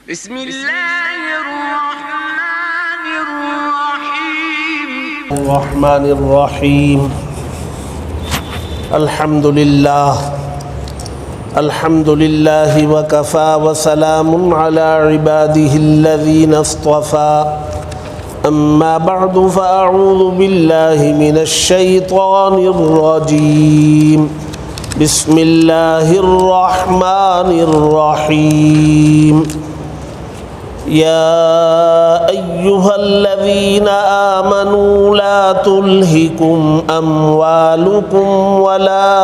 بسم اللہ الرحمن الرحیم الحمد للہ وکفى وسلام علی عباده الذین اصطفى اما بعد فاعوذ باللہ من الشیطان الرجیم بسم اللہ الرحمن الرحیم یا ایہا الذین آمنوا لا تلہکم اموالکم ولا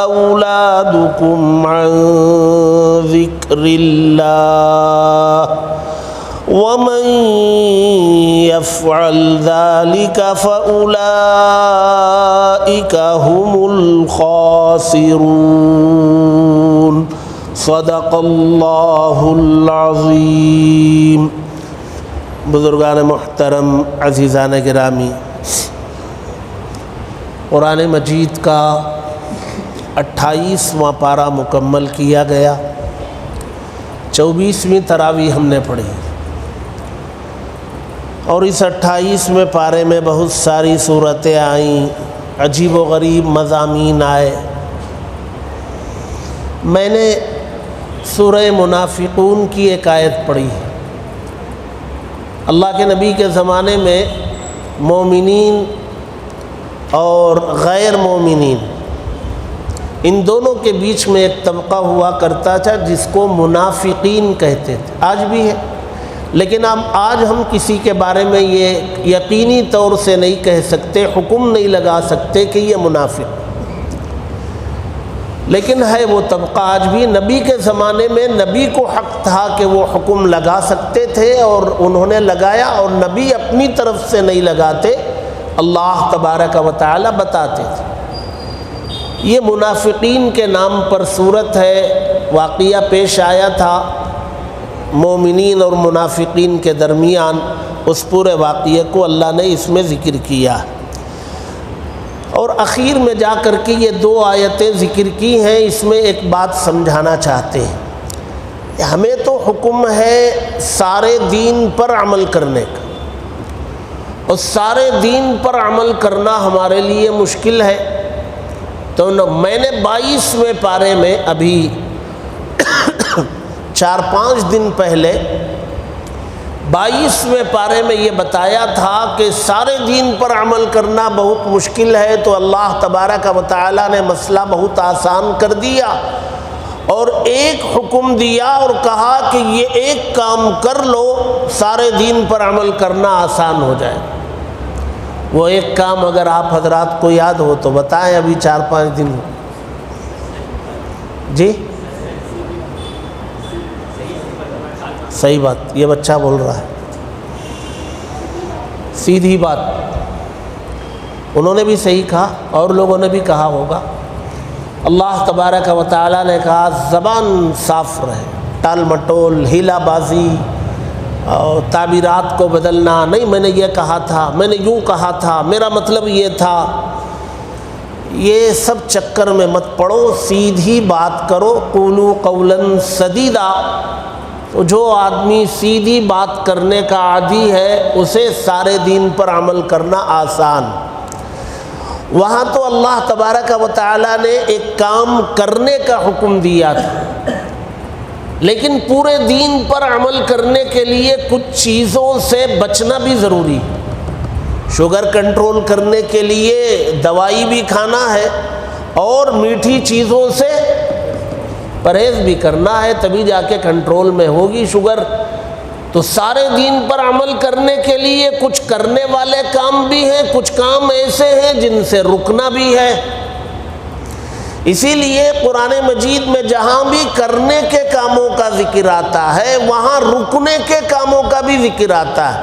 اولادکم عن ذکر اللہ ومن يفعل ذلك فأولئك هم الخاسرون صدق اللہ العظیم۔ بزرگان محترم، عزیزان گرامی، قرآن مجید کا 28واں پارہ مکمل کیا گیا، 24ویں تراویح ہم نے پڑھی، اور اس 28ویں پارے میں بہت ساری صورتیں آئیں، عجیب و غریب مضامین آئے۔ میں نے سورہ منافقون کی ایک آیت پڑھی۔ اللہ کے نبی کے زمانے میں مومنین اور غیر مومنین ان دونوں کے بیچ میں ایک طبقہ ہوا کرتا تھا جس کو منافقین کہتے تھے، آج بھی ہے، لیکن آج ہم کسی کے بارے میں یہ یقینی طور سے نہیں کہہ سکتے، حکم نہیں لگا سکتے کہ یہ منافق، لیکن ہے وہ طبقہ آج بھی۔ نبی کے زمانے میں نبی کو حق تھا کہ وہ حکم لگا سکتے تھے، اور انہوں نے لگایا، اور نبی اپنی طرف سے نہیں لگاتے، اللہ تبارک و تعالی بتاتے تھے۔ یہ منافقین کے نام پر صورت ہے، واقعہ پیش آیا تھا مومنین اور منافقین کے درمیان، اس پورے واقعے کو اللہ نے اس میں ذکر کیا، اور اخیر میں جا کر کے یہ 2 آیتیں ذکر کی ہیں۔ اس میں ایک بات سمجھانا چاہتے ہیں، ہمیں تو حکم ہے سارے دین پر عمل کرنے کا، اور سارے دین پر عمل کرنا ہمارے لیے مشکل ہے، تو میں نے 22ویں پارے میں ابھی 4-5 دن پہلے 22ویں پارے میں یہ بتایا تھا کہ سارے دین پر عمل کرنا بہت مشکل ہے، تو اللہ تبارک و تعالی نے مسئلہ بہت آسان کر دیا، اور ایک حکم دیا اور کہا کہ یہ ایک کام کر لو، سارے دین پر عمل کرنا آسان ہو جائے۔ وہ ایک کام اگر آپ حضرات کو یاد ہو تو بتائیں، ابھی 4-5 دن ہو جی؟ صحیح بات، یہ بچہ بول رہا ہے، سیدھی بات، انہوں نے بھی صحیح کہا اور لوگوں نے بھی کہا ہوگا۔ اللہ تبارک و تعالی نے کہا زبان صاف رہے، ٹال مٹول، ہیلا بازی اور تعبیرات کو بدلنا، نہیں میں نے یہ کہا تھا، میں نے یوں کہا تھا، میرا مطلب یہ تھا، یہ سب چکر میں مت پڑو، سیدھی بات کرو، قولوا قولا سدیدا۔ تو جو آدمی سیدھی بات کرنے کا عادی ہے اسے سارے دین پر عمل کرنا آسان۔ وہاں تو اللہ تبارک و تعالی نے ایک کام کرنے کا حکم دیا تھا، لیکن پورے دین پر عمل کرنے کے لیے کچھ چیزوں سے بچنا بھی ضروری ہے۔ شوگر کنٹرول کرنے کے لیے دوائی بھی کھانا ہے، اور میٹھی چیزوں سے پرہیز بھی کرنا ہے، تبھی جا کے کنٹرول میں ہوگی شوگر۔ تو سارے دین پر عمل کرنے کے لیے کچھ کرنے والے کام بھی ہیں، کچھ کام ایسے ہیں جن سے رکنا بھی ہے۔ اسی لیے قرآن مجید میں جہاں بھی کرنے کے کاموں کا ذکر آتا ہے وہاں رکنے کے کاموں کا بھی ذکر آتا ہے۔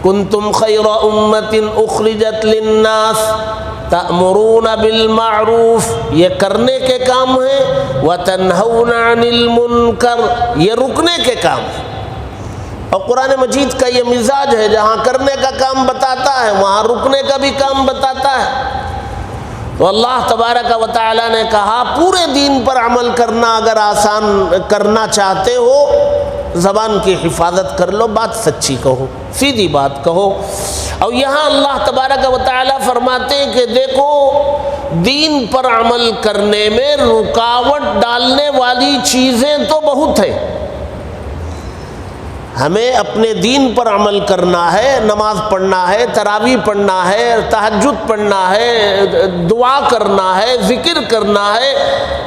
کنتم خیر امۃ اخرجت للناس تأمرون بالمعروف، یہ کرنے کے کام ہیں، وتنہون عن المنکر، یہ رکنے کے کام ہیں۔ اور قرآن مجید کا یہ مزاج ہے، جہاں کرنے کا کام بتاتا ہے وہاں رکنے کا بھی کام بتاتا ہے۔ تو اللہ تبارک و تعالی نے کہا پورے دین پر عمل کرنا اگر آسان کرنا چاہتے ہو زبان کی حفاظت کر لو، بات سچی کہو، سیدھی بات کہو۔ اور یہاں اللہ تبارک و تعالیٰ فرماتے ہیں کہ دیکھو دین پر عمل کرنے میں رکاوٹ ڈالنے والی چیزیں تو بہت ہیں، ہمیں اپنے دین پر عمل کرنا ہے، نماز پڑھنا ہے، تراویح پڑھنا ہے، تہجد پڑھنا ہے، دعا کرنا ہے، ذکر کرنا ہے،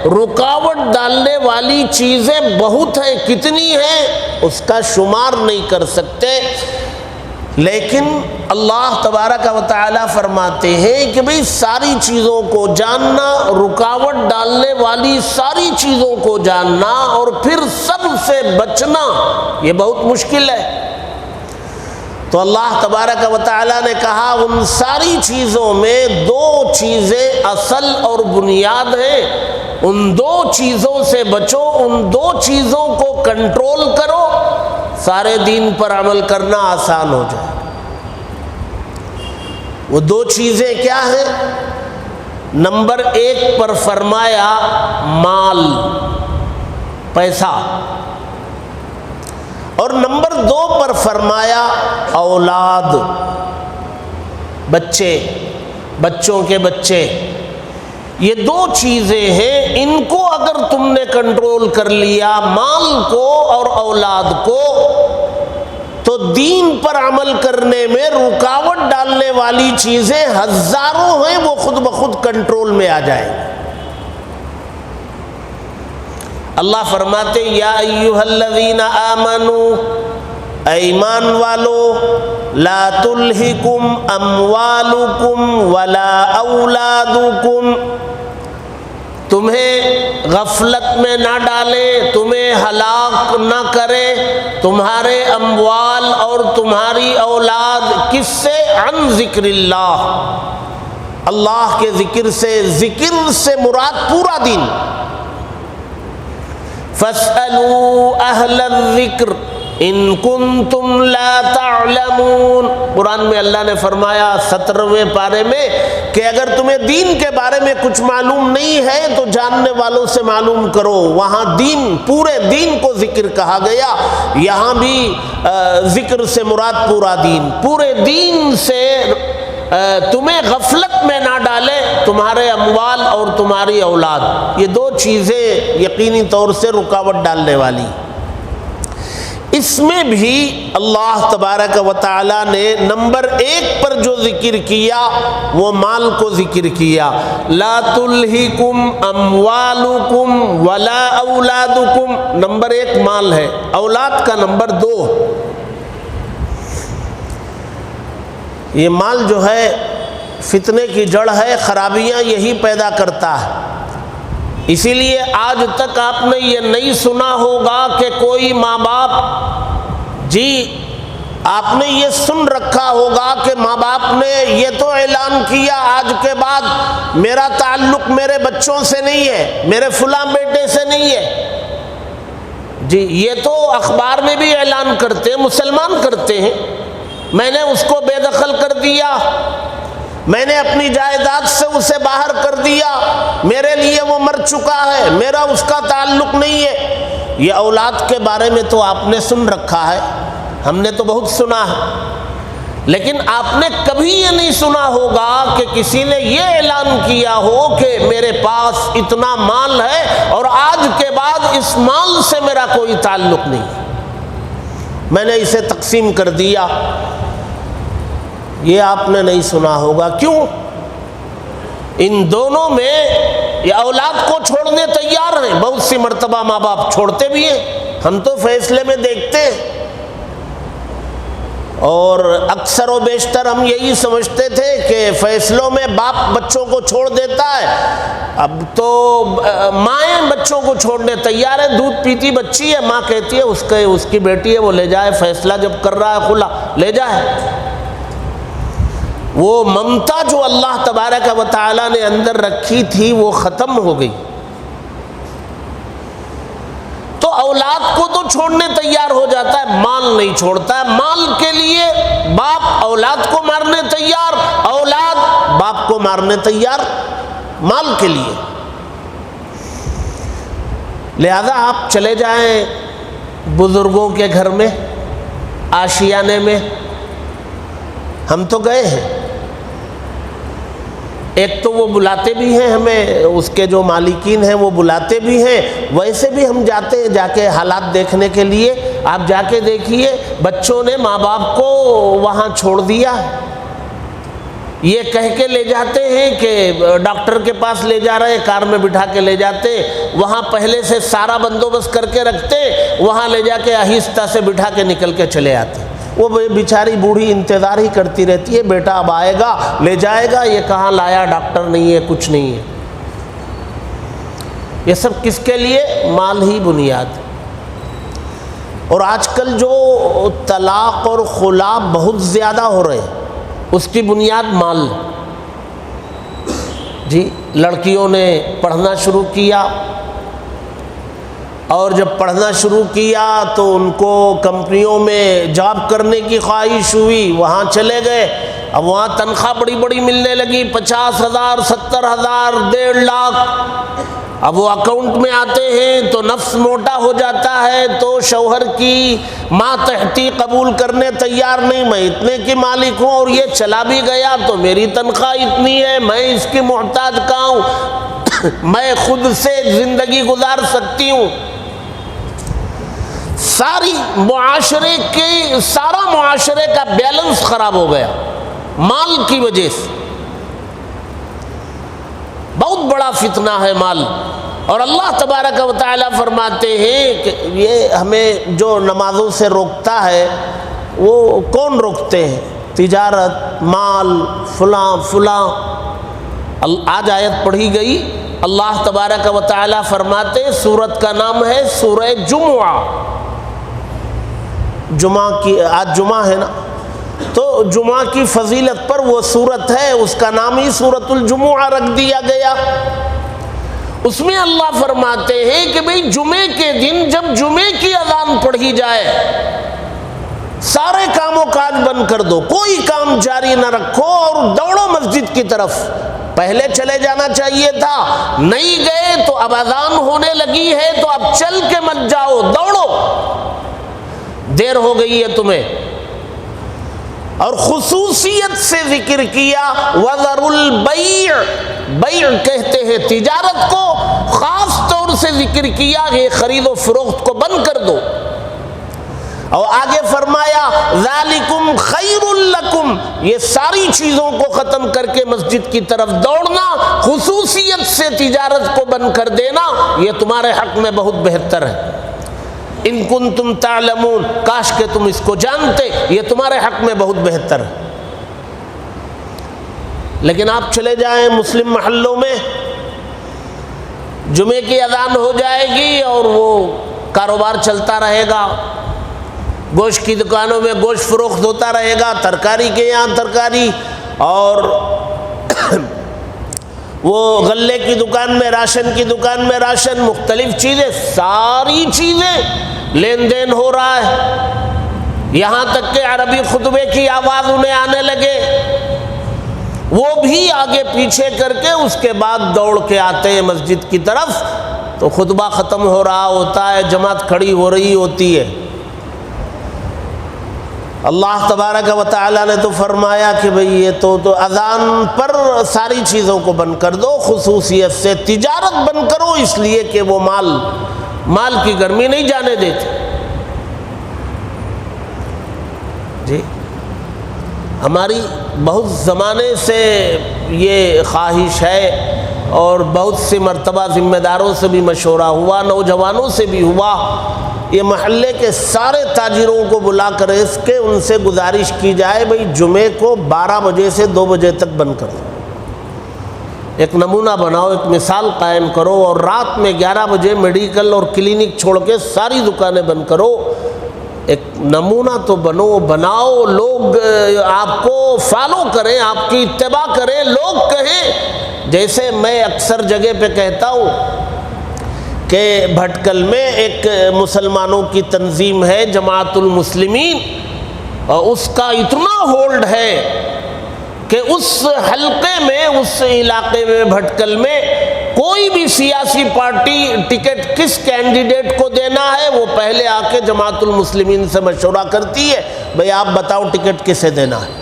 رکاوٹ ڈالنے والی چیزیں بہت ہیں، کتنی ہیں اس کا شمار نہیں کر سکتے۔ لیکن اللہ تبارک و تعالیٰ فرماتے ہیں کہ بھئی ساری چیزوں کو جاننا، رکاوٹ ڈالنے والی ساری چیزوں کو جاننا اور پھر سب سے بچنا یہ بہت مشکل ہے۔ تو اللہ تبارک و تعالیٰ نے کہا ان ساری چیزوں میں دو چیزیں اصل اور بنیاد ہیں، ان دو چیزوں سے بچو، ان دو چیزوں کو کنٹرول کرو، سارے دین پر عمل کرنا آسان ہو جائے۔ وہ دو چیزیں کیا ہیں؟ نمبر 1 پر فرمایا مال، پیسہ، اور نمبر 2 پر فرمایا اولاد، بچے، بچوں کے بچے۔ یہ دو چیزیں ہیں، ان کو اگر تم نے کنٹرول کر لیا، مال کو اور اولاد کو، تو دین پر عمل کرنے میں رکاوٹ ڈالنے والی چیزیں ہزاروں ہیں، وہ خود بخود کنٹرول میں آ جائیں گے۔ اللہ فرماتے یا ایھا الذین آمنوا، اے ایمان والو، لا تلہکم اموالکم ولا اولادکم، تمہیں غفلت میں نہ ڈالے، تمہیں ہلاک نہ کرے تمہارے اموال اور تمہاری اولاد، کس سے؟ عن ذکر اللہ، اللہ کے ذکر سے۔ ذکر سے مراد پورا دین۔ فاسألوا اہل الذکر ان کنتم لا تعلمون، قرآن میں اللہ نے فرمایا 17ویں پارے میں کہ اگر تمہیں دین کے بارے میں کچھ معلوم نہیں ہے تو جاننے والوں سے معلوم کرو۔ وہاں دین، پورے دین کو ذکر کہا گیا، یہاں بھی ذکر سے مراد پورا دین۔ پورے دین سے تمہیں غفلت میں نہ ڈالے تمہارے اموال اور تمہاری اولاد، یہ دو چیزیں یقینی طور سے رکاوٹ ڈالنے والی۔ اس میں بھی اللہ تبارک و تعالیٰ نے نمبر 1 پر جو ذکر کیا وہ مال کو ذکر کیا، لا تلہکم اموالکم ولا اولادکم، نمبر 1 مال ہے، اولاد کا نمبر 2۔ یہ مال جو ہے فتنے کی جڑ ہے، خرابیاں یہی پیدا کرتا ہے۔ اسی لیے آج تک آپ نے یہ نہیں سنا ہوگا کہ کوئی ماں باپ، جی آپ نے یہ سن رکھا ہوگا کہ ماں باپ نے یہ تو اعلان کیا آج کے بعد میرا تعلق میرے بچوں سے نہیں ہے، میرے فلاں بیٹے سے نہیں ہے۔ جی یہ تو اخبار میں بھی اعلان کرتے ہیں، مسلمان کرتے ہیں، میں نے اس کو بے دخل کر دیا، میں نے اپنی جائیداد سے اسے باہر کر دیا، میرے لیے وہ مر چکا ہے، میرا اس کا تعلق نہیں ہے۔ یہ اولاد کے بارے میں تو آپ نے سن رکھا ہے، ہم نے تو بہت سنا ہے، لیکن آپ نے کبھی یہ نہیں سنا ہوگا کہ کسی نے یہ اعلان کیا ہو کہ میرے پاس اتنا مال ہے اور آج کے بعد اس مال سے میرا کوئی تعلق نہیں، میں نے اسے تقسیم کر دیا۔ یہ آپ نے نہیں سنا ہوگا۔ کیوں؟ ان دونوں میں یہ اولاد کو چھوڑنے تیار ہیں، بہت سی مرتبہ ماں باپ چھوڑتے بھی ہیں، ہم تو فیصلے میں دیکھتے ہیں، اور اکثر و بیشتر ہم یہی سمجھتے تھے کہ فیصلوں میں باپ بچوں کو چھوڑ دیتا ہے، اب تو مائیں بچوں کو چھوڑنے تیار ہے۔ دودھ پیتی بچی ہے، ماں کہتی ہے اس کی بیٹی ہے وہ لے جائے، فیصلہ جب کر رہا ہے کھلا لے جائے۔ وہ ممتا جو اللہ تبارک و تعالیٰ نے اندر رکھی تھی وہ ختم ہو گئی، تو اولاد کو تو چھوڑنے تیار ہو جاتا ہے، مال نہیں چھوڑتا ہے۔ مال کے لیے باپ اولاد کو مارنے تیار، اولاد باپ کو مارنے تیار مال کے لیے۔ لہذا آپ چلے جائیں بزرگوں کے گھر میں آشیانے میں ہم تو گئے ہیں. ایک تو وہ بلاتے بھی ہیں ہمیں، اس کے جو مالکین ہیں وہ بلاتے بھی ہیں، ویسے بھی ہم جاتے ہیں جا کے حالات دیکھنے کے لیے. آپ جا کے دیکھیے بچوں نے ماں باپ کو وہاں چھوڑ دیا، یہ کہہ کے لے جاتے ہیں کہ ڈاکٹر کے پاس لے جا رہے، کار میں بٹھا کے لے جاتے، وہاں پہلے سے سارا بندوبست کر کے رکھتے، وہاں لے جا کے آہستہ سے بٹھا کے نکل کے چلے آتے. وہ بیچاری بوڑھی انتظار ہی کرتی رہتی ہے، بیٹا اب آئے گا لے جائے گا، یہ کہاں لایا، ڈاکٹر نہیں ہے کچھ نہیں ہے. یہ سب کس کے لیے؟ مال ہی بنیاد. اور آج کل جو طلاق اور خلا بہت زیادہ ہو رہے ہیں اس کی بنیاد مال. جی لڑکیوں نے پڑھنا شروع کیا، اور جب پڑھنا شروع کیا تو ان کو کمپنیوں میں جاب کرنے کی خواہش ہوئی، وہاں چلے گئے. اب وہاں تنخواہ بڑی بڑی ملنے لگی، 50,000 70,000 1.5 لاکھ. اب وہ اکاؤنٹ میں آتے ہیں تو نفس موٹا ہو جاتا ہے، تو شوہر کی ماتحتی قبول کرنے تیار نہیں. میں اتنے کی مالک ہوں اور یہ چلا بھی گیا تو میری تنخواہ اتنی ہے، میں اس کی محتاج کہاں ہوں، میں خود سے زندگی گزار سکتی ہوں. سارا معاشرے کا بیلنس خراب ہو گیا مال کی وجہ سے. بہت بڑا فتنہ ہے مال. اور اللہ تبارک و تعالی فرماتے ہیں کہ یہ ہمیں جو نمازوں سے روکتا ہے وہ کون روکتے ہیں؟ تجارت، مال، فلاں فلاں. آج آیت پڑھی گئی، اللہ تبارک و تعالی فرماتے ہیں، سورت کا نام ہے سورہ جمعہ. جمعہ کی آج جمعہ ہے نا، تو جمعہ کی فضیلت پر وہ سورت ہے، اس کا نام ہی سورۃ الجمعہ رکھ دیا گیا. اس میں اللہ فرماتے ہیں کہ بھئی جمعے کے دن جب جمعے کی اذان پڑھی جائے سارے کام و کاج بند کر دو، کوئی کام جاری نہ رکھو اور دوڑو مسجد کی طرف. پہلے چلے جانا چاہیے تھا، نہیں گئے تو اب اذان ہونے لگی ہے تو اب چل کے مت جاؤ، دوڑو، دیر ہو گئی ہے تمہیں. اور خصوصیت سے ذکر کیا وَذَرُوا الْبَيْعَ، بیع کہتے ہیں تجارت کو، خاص طور سے ذکر کیا کہ خرید و فروخت کو بند کر دو. اور آگے فرمایا ذَلِكُمْ خَيْرٌ لَكُمْ، یہ ساری چیزوں کو ختم کر کے مسجد کی طرف دوڑنا، خصوصیت سے تجارت کو بند کر دینا، یہ تمہارے حق میں بہت بہتر ہے. ان کنتم تعلمون، کاش کہ تم اس کو جانتے، یہ تمہارے حق میں بہت بہتر ہے. لیکن آپ چلے جائیں مسلم محلوں میں، جمعے کی اذان ہو جائے گی اور وہ کاروبار چلتا رہے گا، گوشت کی دکانوں میں گوشت فروخت ہوتا رہے گا، ترکاری کے یہاں ترکاری، اور وہ غلے کی دکان میں راشن کی دکان میں راشن، مختلف چیزیں، ساری چیزیں لین دین ہو رہا ہے. یہاں تک کہ عربی خطبے کی آواز انہیں آنے لگے، وہ بھی آگے پیچھے کر کے اس کے بعد دوڑ کے آتے ہیں مسجد کی طرف. تو خطبہ ختم ہو رہا ہوتا ہے، جماعت کھڑی ہو رہی ہوتی ہے. اللہ تبارک و تعالیٰ نے تو فرمایا کہ بھئی یہ تو اذان پر ساری چیزوں کو بند کر دو، خصوصیت سے تجارت بند کرو، اس لیے کہ وہ مال کی گرمی نہیں جانے دیتی. جی ہماری بہت زمانے سے یہ خواہش ہے اور بہت سی مرتبہ ذمہ داروں سے بھی مشورہ ہوا، نوجوانوں سے بھی ہوا، یہ محلے کے سارے تاجروں کو بلا کر اس کے ان سے گزارش کی جائے بھئی جمعے کو 12 بجے سے 2 بجے تک بند کرو. ایک نمونہ بناؤ، ایک مثال قائم کرو، اور رات میں 11 بجے میڈیکل اور کلینک چھوڑ کے ساری دکانیں بند کرو. ایک نمونہ تو بناؤ، لوگ آپ کو فالو کریں، آپ کی اتباع کریں، لوگ کہیں. جیسے میں اکثر جگہ پہ کہتا ہوں کہ بھٹکل میں ایک مسلمانوں کی تنظیم ہے جماعت المسلمین، اور اس کا اتنا ہولڈ ہے کہ اس حلقے میں، اس علاقے میں، بھٹکل میں کوئی بھی سیاسی پارٹی ٹکٹ کس کینڈیڈیٹ کو دینا ہے وہ پہلے آ کے جماعت المسلمین سے مشورہ کرتی ہے، بھئی آپ بتاؤ ٹکٹ کسے دینا ہے۔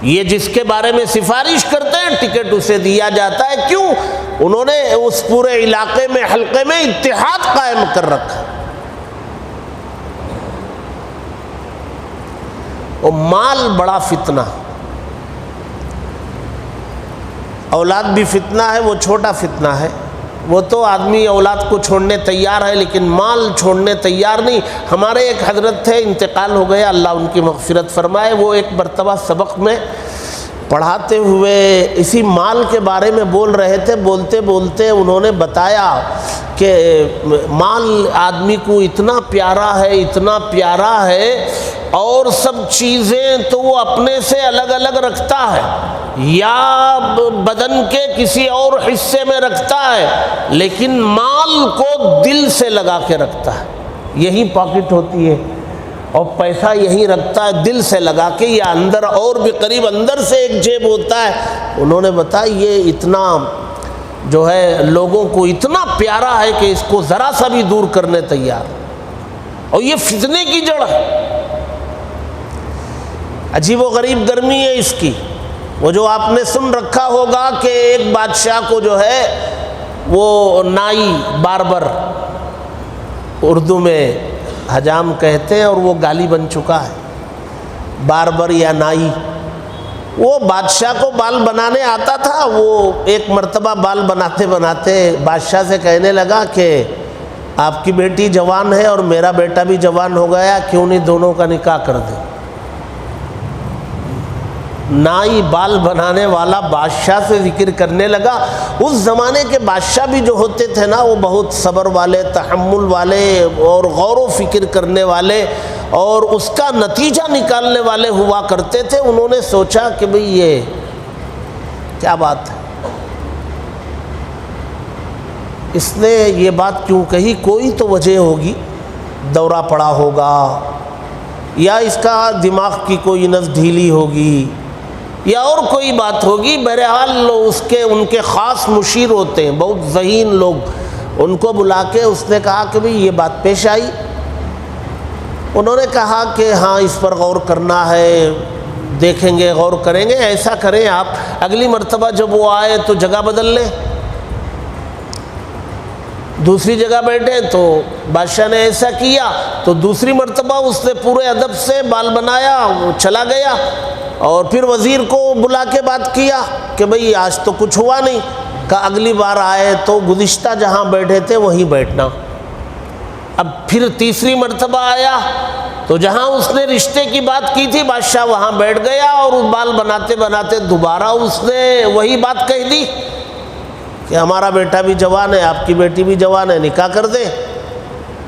یہ جس کے بارے میں سفارش کرتے ہیں ٹکٹ اسے دیا جاتا ہے۔ کیوں؟ انہوں نے اس پورے علاقے میں حلقے میں اتحاد قائم کر رکھا۔ اور مال بڑا فتنہ، اولاد بھی فتنہ ہے، وہ چھوٹا فتنہ ہے، وہ تو آدمی اولاد کو چھوڑنے تیار ہے لیکن مال چھوڑنے تیار نہیں۔ ہمارے ایک حضرت تھے، انتقال ہو گیا، اللہ ان کی مغفرت فرمائے، وہ ایک مرتبہ سبق میں پڑھاتے ہوئے اسی مال کے بارے میں بول رہے تھے، بولتے بولتے انہوں نے بتایا کہ مال آدمی کو اتنا پیارا ہے، اتنا پیارا ہے، اور سب چیزیں تو وہ اپنے سے الگ الگ رکھتا ہے یا بدن کے کسی اور حصے میں رکھتا ہے، لیکن مال کو دل سے لگا کے رکھتا ہے۔ یہی پاکٹ ہوتی ہے اور پیسہ یہی رکھتا ہے دل سے لگا کے، یا اندر اور بھی قریب اندر سے ایک جیب ہوتا ہے۔ انہوں نے بتایا یہ اتنا جو ہے لوگوں کو اتنا پیارا ہے کہ اس کو ذرا سا بھی دور کرنے تیار، اور یہ فتنے کی جڑ ہے۔ عجیب و غریب گرمی ہے اس کی۔ وہ جو آپ نے سن رکھا ہوگا کہ ایک بادشاہ کو جو ہے وہ نائی باربر، اردو میں حجام کہتے ہیں اور وہ گالی بن چکا ہے، باربر یا نائی، وہ بادشاہ کو بال بنانے آتا تھا۔ وہ ایک مرتبہ بال بناتے بناتے بادشاہ سے کہنے لگا کہ آپ کی بیٹی جوان ہے اور میرا بیٹا بھی جوان ہو گیا، کیوں نہیں دونوں کا نکاح کر دیں۔ نائی بال بنانے والا بادشاہ سے ذکر کرنے لگا۔ اس زمانے کے بادشاہ بھی جو ہوتے تھے نا، وہ بہت صبر والے، تحمل والے اور غور و فکر کرنے والے اور اس کا نتیجہ نکالنے والے ہوا کرتے تھے۔ انہوں نے سوچا کہ بھئی یہ کیا بات ہے، اس نے یہ بات کیوں کہی؟ کوئی تو وجہ ہوگی، دورہ پڑا ہوگا یا اس کا دماغ کی کوئی نس ڈھیلی ہوگی یا اور کوئی بات ہوگی۔ بہرحال ان کے خاص مشیر ہوتے ہیں، بہت ذہین لوگ، ان کو بلا کے اس نے کہا کہ بھئی یہ بات پیش آئی۔ انہوں نے کہا کہ ہاں اس پر غور کرنا ہے، دیکھیں گے، غور کریں گے۔ ایسا کریں آپ اگلی مرتبہ جب وہ آئے تو جگہ بدل لیں، دوسری جگہ بیٹھے۔ تو بادشاہ نے ایسا کیا تو دوسری مرتبہ اس نے پورے ادب سے بال بنایا، وہ چلا گیا، اور پھر وزیر کو بلا کے بات کیا کہ بھئی آج تو کچھ ہوا نہیں۔ کہا اگلی بار آئے تو گزشتہ جہاں بیٹھے تھے وہیں بیٹھنا۔ اب پھر تیسری مرتبہ آیا تو جہاں اس نے رشتے کی بات کی تھی بادشاہ وہاں بیٹھ گیا، اور بال بناتے بناتے دوبارہ اس نے وہی بات کہہ دی کہ ہمارا بیٹا بھی جوان ہے، آپ کی بیٹی بھی جوان ہے، نکاح کر دیں۔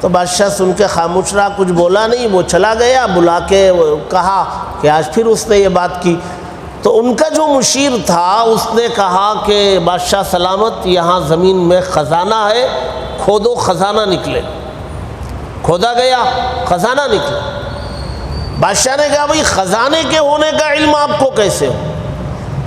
تو بادشاہ سن کے خاموش رہا، کچھ بولا نہیں۔ وہ چلا گیا، بلا کے کہا کہ آج پھر اس نے یہ بات کی۔ تو ان کا جو مشیر تھا اس نے کہا کہ بادشاہ سلامت، یہاں زمین میں خزانہ ہے، کھودو خزانہ نکلے۔ کھودا گیا، خزانہ نکلا۔ بادشاہ نے کہا بھئی خزانے کے ہونے کا علم آپ کو کیسے ہو؟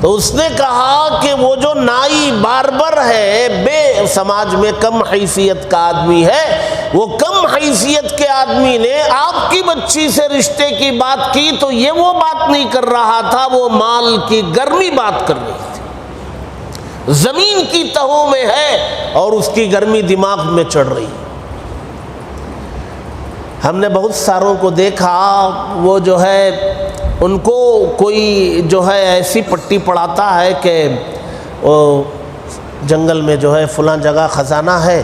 تو اس نے کہا کہ وہ جو نائی باربر ہے، بے سماج میں کم حیثیت کا آدمی ہے، وہ کم حیثیت کے آدمی نے آپ کی بچی سے رشتے کی بات کی تو یہ وہ بات نہیں کر رہا تھا، وہ مال کی گرمی بات کر رہی تھی۔ زمین کی تہوں میں ہے اور اس کی گرمی دماغ میں چڑھ رہی۔ ہم نے بہت ساروں کو دیکھا، وہ جو ہے ان کو کوئی جو ہے ایسی پٹی پڑھاتا ہے کہ وہ جنگل میں جو ہے فلاں جگہ خزانہ ہے،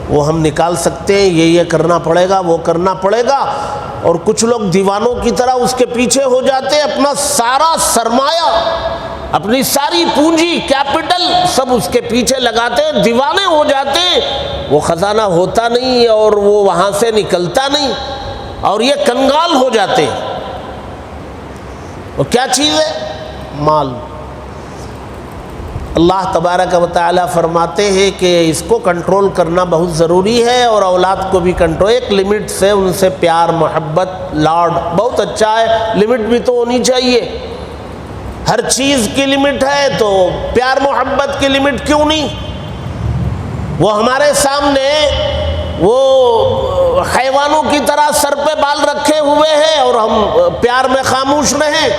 وہ ہم نکال سکتے ہیں، یہ کرنا پڑے گا، وہ کرنا پڑے گا، اور کچھ لوگ دیوانوں کی طرح اس کے پیچھے ہو جاتے ہیں، اپنا سارا سرمایہ، اپنی ساری پونجی، کیپٹل سب اس کے پیچھے لگاتے ہیں، دیوانے ہو جاتے ہیں، وہ خزانہ ہوتا نہیں اور وہ وہاں سے نکلتا نہیں، اور یہ کنگال ہو جاتے ہیں۔ وہ کیا چیز ہے؟ مال۔ اللہ تبارک و تعالی فرماتے ہیں کہ اس کو کنٹرول کرنا بہت ضروری ہے، اور اولاد کو بھی کنٹرول، ایک لمٹ سے ان سے پیار، محبت، لاڈ بہت اچھا ہے، لمٹ بھی تو ہونی چاہیے۔ ہر چیز کی لمٹ ہے تو پیار محبت کی لمٹ کیوں نہیں؟ وہ ہمارے سامنے وہ حیوانوں کی طرح سر پہ بال رکھے ہوئے ہیں اور ہم پیار میں خاموش رہیں؟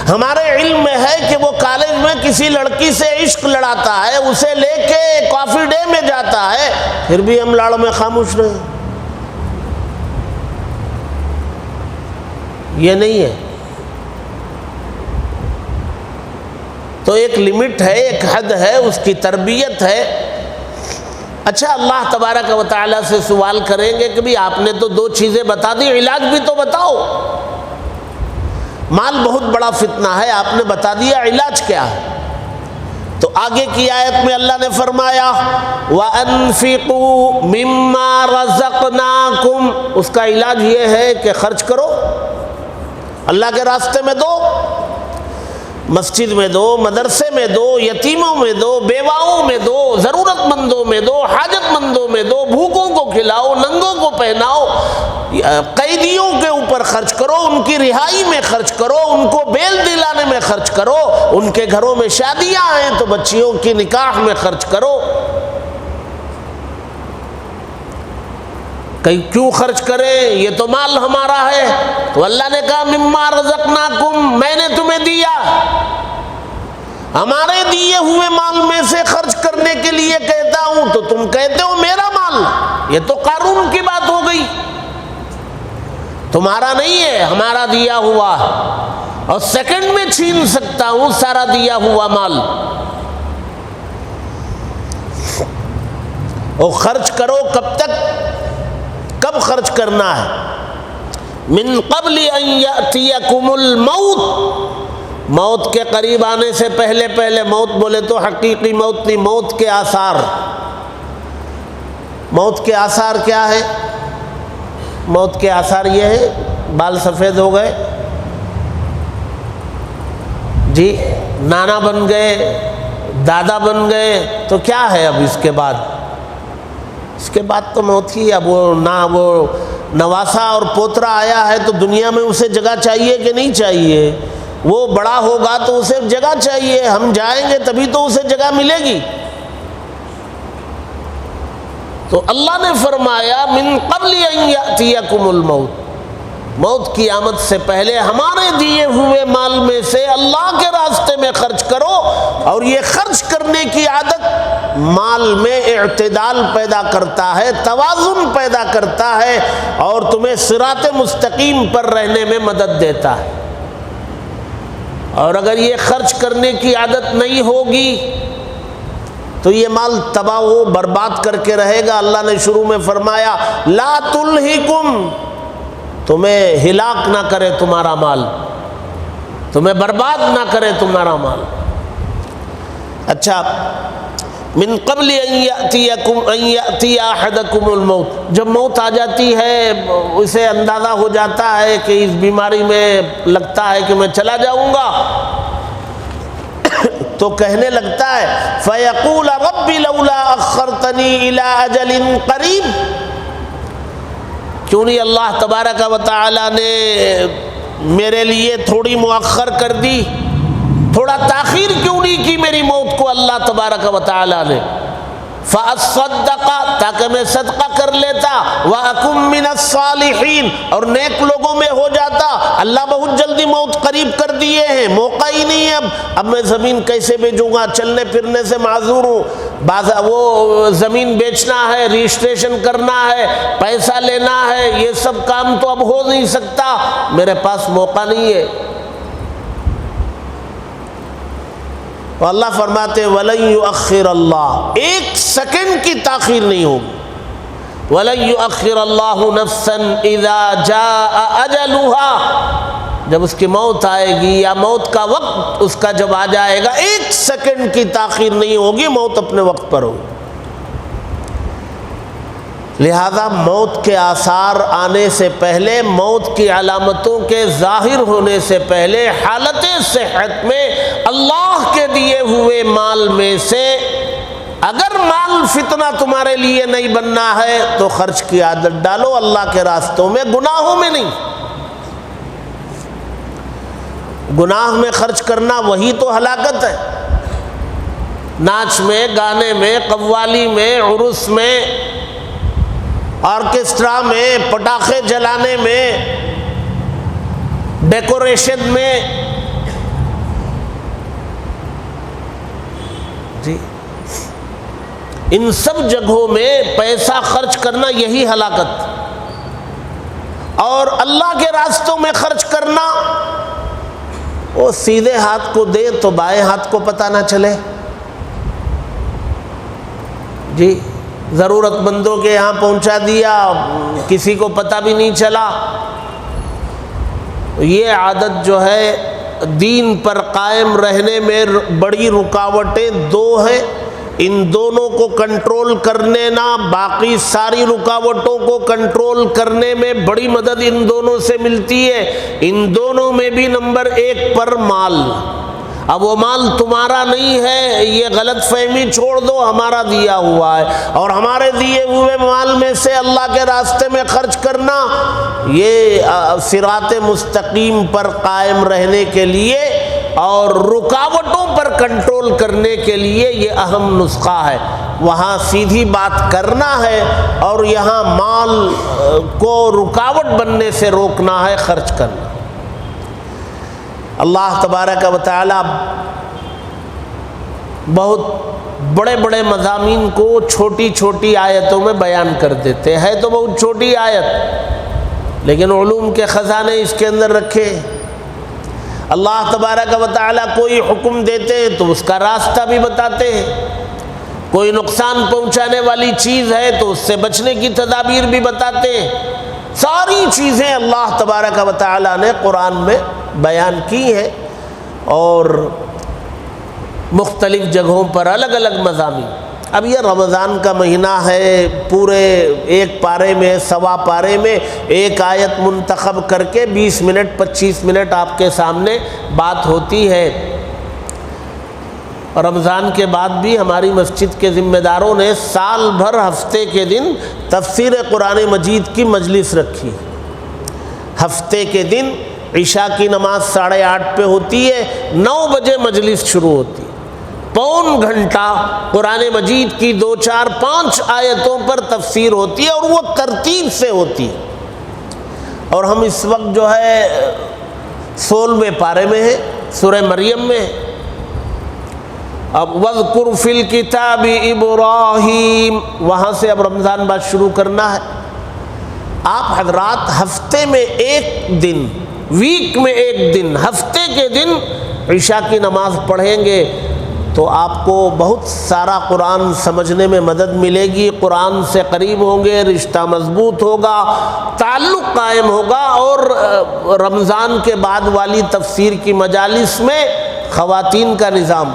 ہمارے علم میں ہے کہ وہ کالج میں کسی لڑکی سے عشق لڑاتا ہے، اسے لے کے کافی ڈے میں جاتا ہے، پھر بھی ہم لاڑ میں خاموش رہیں؟ یہ نہیں ہے۔ تو ایک لمٹ ہے، ایک حد ہے، اس کی تربیت ہے۔ اچھا، اللہ تبارک و تعالیٰ سے سوال کریں گے کہ بھی آپ نے تو دو چیزیں بتا دی، علاج بھی تو بتاؤ۔ مال بہت بڑا فتنہ ہے، آپ نے بتا دیا، علاج کیا ہے؟ تو آگے کی آیت میں اللہ نے فرمایا وَأَنفِقُوا مِمَّا رَزَقْنَاكُمْ، اس کا علاج یہ ہے کہ خرچ کرو، اللہ کے راستے میں دو، مسجد میں دو، مدرسے میں دو، یتیموں میں دو، بیواؤں میں دو، ضرورت مندوں میں دو، حاجت مندوں میں دو، بھوکوں کو کھلاؤ، ننگوں کو پہناؤ، قیدیوں کے اوپر خرچ کرو، ان کی رہائی میں خرچ کرو، ان کو بیل دلانے میں خرچ کرو، ان کے گھروں میں شادیاں ہیں تو بچیوں کی نکاح میں خرچ کرو۔ کیوں خرچ کریں؟ یہ تو مال ہمارا ہے۔ تو اللہ نے کہا مما رزقناکم، میں نے تمہیں دیا، ہمارے دیے ہوئے مال میں سے خرچ کرنے کے لیے کہتا ہوں تو تم کہتے ہو میرا مال۔ یہ تو قارون کی بات ہو گئی، تمہارا نہیں ہے، ہمارا دیا ہوا، اور سیکنڈ میں چھین سکتا ہوں سارا دیا ہوا مال۔ اور خرچ کرو کب تک؟ کب خرچ کرنا ہے؟ من قبل ان یأتیکم الموت، موت کے قریب آنے سے پہلے پہلے۔ موت بولے تو حقیقی موت نہیں، موت کے آثار۔ موت کے آثار کیا ہے؟ موت کے آثار یہ ہے بال سفید ہو گئے، جی نانا بن گئے، دادا بن گئے، تو کیا ہے اب اس کے بعد؟ اس کے بعد تو موت ہی۔ اب وہ نواسا اور پوترا آیا ہے تو دنیا میں اسے جگہ چاہیے کہ نہیں چاہیے؟ وہ بڑا ہوگا تو اسے جگہ چاہیے، ہم جائیں گے تبھی تو اسے جگہ ملے گی۔ تو اللہ نے فرمایا من قبل ان یأتیکم الموت، موت کی آمد سے پہلے ہمارے دیے ہوئے مال میں سے اللہ کے راستے میں خرچ کرو۔ اور یہ خرچ کرنے کی عادت مال میں اعتدال پیدا کرتا ہے، توازن پیدا کرتا ہے، اور تمہیں صراط مستقیم پر رہنے میں مدد دیتا ہے۔ اور اگر یہ خرچ کرنے کی عادت نہیں ہوگی تو یہ مال تباہ و برباد کر کے رہے گا۔ اللہ نے شروع میں فرمایا لا تلہکم، تمہیں ہلاک نہ کرے تمہارا مال، تمہیں برباد نہ کرے تمہارا مال۔ اچھا، من قبل ان یأتی احدکم الموت، جب موت آ جاتی ہے اسے اندازہ ہو جاتا ہے کہ اس بیماری میں لگتا ہے کہ میں چلا جاؤں گا، تو کہنے لگتا ہے فیقول رب لولا اخرتنی الی اجل قریب، کیوں نہیں اللہ تبارک و تعالی نے میرے لیے تھوڑی مؤخر کر دی، تھوڑا تاخیر کیوں نہیں کی میری موت کو اللہ تبارک و تعالی نے؟ فاصدق، تاکہ میں صدقہ کر لیتا، واکن من الصالحین، اور نیک لوگوں میں ہو جاتا۔ اللہ بہت جلدی موت قریب کر دیے ہیں، موقع ہی نہیں ہے اب میں زمین کیسے بیچوں گا، چلنے پھرنے سے معذور ہوں، وہ زمین بیچنا ہے، رجسٹریشن کرنا ہے، پیسہ لینا ہے، یہ سب کام تو اب ہو نہیں سکتا، میرے پاس موقع نہیں ہے۔ تو اللہ فرماتے وَلَن يُؤَخِّرَ اللَّهُ، ایک سیکنڈ کی تاخیر نہیں ہوگی۔ وَلَن يُؤَخِّرَ اللَّهُ نَفْسًا إِذَا جَاءَ أَجَلُهَا، جب اس کی موت آئے گی یا موت کا وقت اس کا جب آ جائے گا، ایک سیکنڈ کی تاخیر نہیں ہوگی، موت اپنے وقت پر ہوگی۔ لہذا موت کے آثار آنے سے پہلے، موت کی علامتوں کے ظاہر ہونے سے پہلے، حالت صحت میں اللہ کے دیے ہوئے مال میں سے اگر مال فتنہ تمہارے لیے نہیں بننا ہے تو خرچ کی عادت ڈالو اللہ کے راستوں میں، گناہوں میں نہیں۔ گناہ میں خرچ کرنا وہی تو ہلاکت ہے۔ ناچ میں، گانے میں، قوالی میں، عرس میں، آرکیسٹرا میں، پٹاخے جلانے میں، ڈیکوریشن میں، جی ان سب جگہوں میں پیسہ خرچ کرنا یہی ہلاکت، اور اللہ کے راستوں میں خرچ کرنا، وہ سیدھے ہاتھ کو دے تو بائیں ہاتھ کو پتہ نہ چلے، جی ضرورت مندوں کے یہاں پہنچا دیا، کسی کو پتہ بھی نہیں چلا۔ یہ عادت جو ہے دین پر قائم رہنے میں بڑی رکاوٹیں دو ہیں، ان دونوں کو کنٹرول کرنے نہ باقی ساری رکاوٹوں کو کنٹرول کرنے میں بڑی مدد ان دونوں سے ملتی ہے۔ ان دونوں میں بھی نمبر 1 پر مال۔ اب وہ مال تمہارا نہیں ہے، یہ غلط فہمی چھوڑ دو، ہمارا دیا ہوا ہے، اور ہمارے دیے ہوئے مال میں سے اللہ کے راستے میں خرچ کرنا، یہ صراط مستقیم پر قائم رہنے کے لیے اور رکاوٹوں پر کنٹرول کرنے کے لیے یہ اہم نسخہ ہے۔ وہاں سیدھی بات کرنا ہے اور یہاں مال کو رکاوٹ بننے سے روکنا ہے، خرچ کرنا۔ اللہ تبارک و تعالی بہت بڑے بڑے مضامین کو چھوٹی چھوٹی آیتوں میں بیان کر دیتے ہیں، تو بہت چھوٹی آیت لیکن علوم کے خزانے اس کے اندر رکھے۔ اللہ تبارک و تعالی کوئی حکم دیتے ہیں تو اس کا راستہ بھی بتاتے ہیں، کوئی نقصان پہنچانے والی چیز ہے تو اس سے بچنے کی تدابیر بھی بتاتے ہیں۔ ساری چیزیں اللہ تبارک و تعالی نے قرآن میں بیان کی ہیں، اور مختلف جگہوں پر الگ الگ مضامین۔ اب یہ رمضان کا مہینہ ہے، پورے ایک پارے میں، سوا پارے میں ایک آیت منتخب کر کے 20 منٹ 25 منٹ آپ کے سامنے بات ہوتی ہے۔ رمضان کے بعد بھی ہماری مسجد کے ذمہ داروں نے سال بھر ہفتے کے دن تفسیر قرآن مجید کی مجلس رکھی۔ ہفتے کے دن عشاء کی نماز 8:30 پہ ہوتی ہے، 9 بجے مجلس شروع ہوتی ہے، پون گھنٹہ قرآن مجید کی 2 4 5 آیتوں پر تفسیر ہوتی ہے، اور وہ ترتیب سے ہوتی ہے۔ اور ہم اس وقت جو ہے 16ویں پارے میں ہیں، سورہ مریم میں۔ اب وَاذْكُرْ فِي الْكِتَابِ إِبْرَاهِيمَ، وہاں سے اب رمضان بعد شروع کرنا ہے۔ آپ حضرات ہفتے میں ایک دن، ویک میں ایک دن، ہفتے کے دن عشاء کی نماز پڑھیں گے تو آپ کو بہت سارا قرآن سمجھنے میں مدد ملے گی، قرآن سے قریب ہوں گے، رشتہ مضبوط ہوگا، تعلق قائم ہوگا، اور رمضان کے بعد والی تفسیر کی مجالس میں خواتین کا نظام،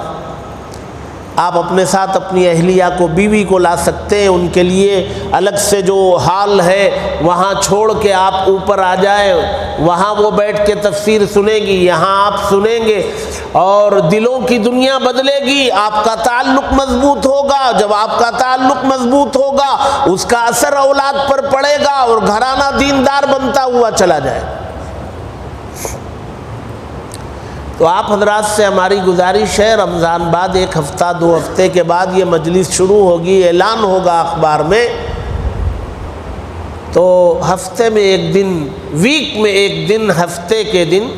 آپ اپنے ساتھ اپنی اہلیہ کو، بیوی کو لا سکتے ہیں، ان کے لیے الگ سے جو ہال ہے وہاں چھوڑ کے آپ اوپر آ جائیں، وہاں وہ بیٹھ کے تفسیر سنیں گی، یہاں آپ سنیں گے، اور دلوں کی دنیا بدلے گی، آپ کا تعلق مضبوط ہوگا۔ جب آپ کا تعلق مضبوط ہوگا اس کا اثر اولاد پر پڑے گا، اور گھرانہ دیندار بنتا ہوا چلا جائے۔ تو آپ حضرات سے ہماری گزارش ہے، رمضان بعد 1 ہفتہ 2 ہفتے کے بعد یہ مجلس شروع ہوگی، اعلان ہوگا اخبار میں، تو ہفتے میں ایک دن، ویک میں ایک دن، ہفتے کے دن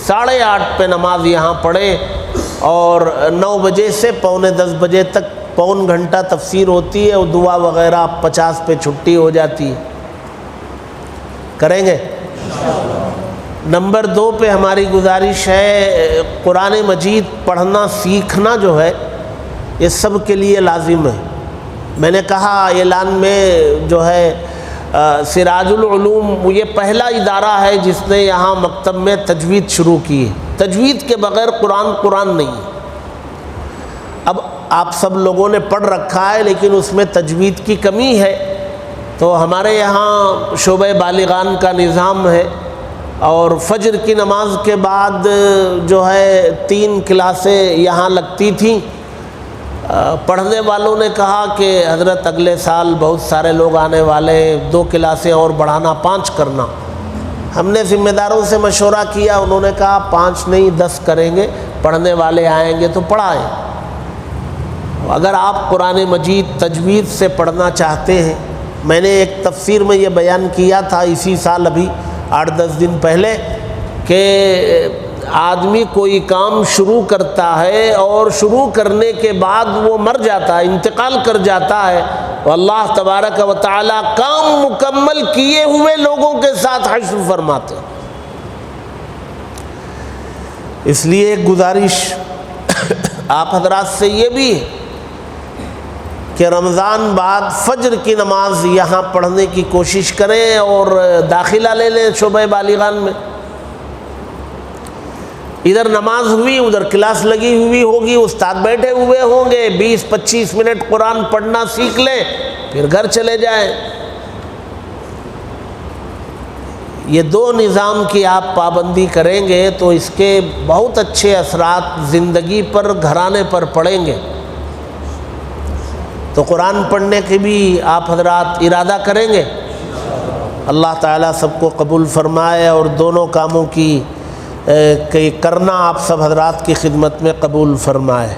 8:30 پہ نماز یہاں پڑھیں، اور 9 بجے سے 9:45 بجے تک پون گھنٹہ تفسیر ہوتی ہے، اور دعا وغیرہ 50 پہ چھٹی ہو جاتی ہے۔ کریں گے؟ نمبر 2 پہ ہماری گزارش ہے، قرآن مجید پڑھنا سیکھنا جو ہے یہ سب کے لیے لازم ہے۔ میں نے کہا اعلان میں جو ہے سراج العلوم یہ پہلا ادارہ ہے جس نے یہاں مکتب میں تجوید شروع کی ہے۔ تجوید کے بغیر قرآن نہیں ہے۔ اب آپ سب لوگوں نے پڑھ رکھا ہے لیکن اس میں تجوید کی کمی ہے، تو ہمارے یہاں شعبہ بالغان کا نظام ہے، اور فجر کی نماز کے بعد جو ہے 3 کلاسیں یہاں لگتی تھیں۔ پڑھنے والوں نے کہا کہ حضرت اگلے سال بہت سارے لوگ آنے والے، 2 کلاسیں اور بڑھانا، 5 کرنا۔ ہم نے ذمہ داروں سے مشورہ کیا، انہوں نے کہا 5 نہیں 10 کریں گے، پڑھنے والے آئیں گے تو پڑھائیں۔ اگر آپ قرآن مجید تجوید سے پڑھنا چاہتے ہیں، میں نے ایک تفسیر میں یہ بیان کیا تھا اسی سال ابھی 8-10 دن پہلے کہ آدمی کوئی کام شروع کرتا ہے اور شروع کرنے کے بعد وہ مر جاتا ہے، انتقال کر جاتا ہے، تو اللہ تبارک و تعالی کام مکمل کیے ہوئے لوگوں کے ساتھ حشر فرماتے ہیں۔ اس لیے ایک گزارش آپ حضرات سے یہ بھی ہے کہ رمضان بعد فجر کی نماز یہاں پڑھنے کی کوشش کریں اور داخلہ لے لیں شعبہ بالغان میں۔ ادھر نماز ہوئی، ادھر کلاس لگی ہوئی ہوگی، استاد بیٹھے ہوئے ہوں گے، 20-25 منٹ قرآن پڑھنا سیکھ لیں، پھر گھر چلے جائیں۔ یہ دو نظام کی آپ پابندی کریں گے تو اس کے بہت اچھے اثرات زندگی پر، گھرانے پر پڑیں گے۔ تو قرآن پڑھنے کے بھی آپ حضرات ارادہ کریں گے۔ اللہ تعالیٰ سب کو قبول فرمائے اور دونوں کاموں کی کرنا آپ سب حضرات کی خدمت میں قبول فرمائے۔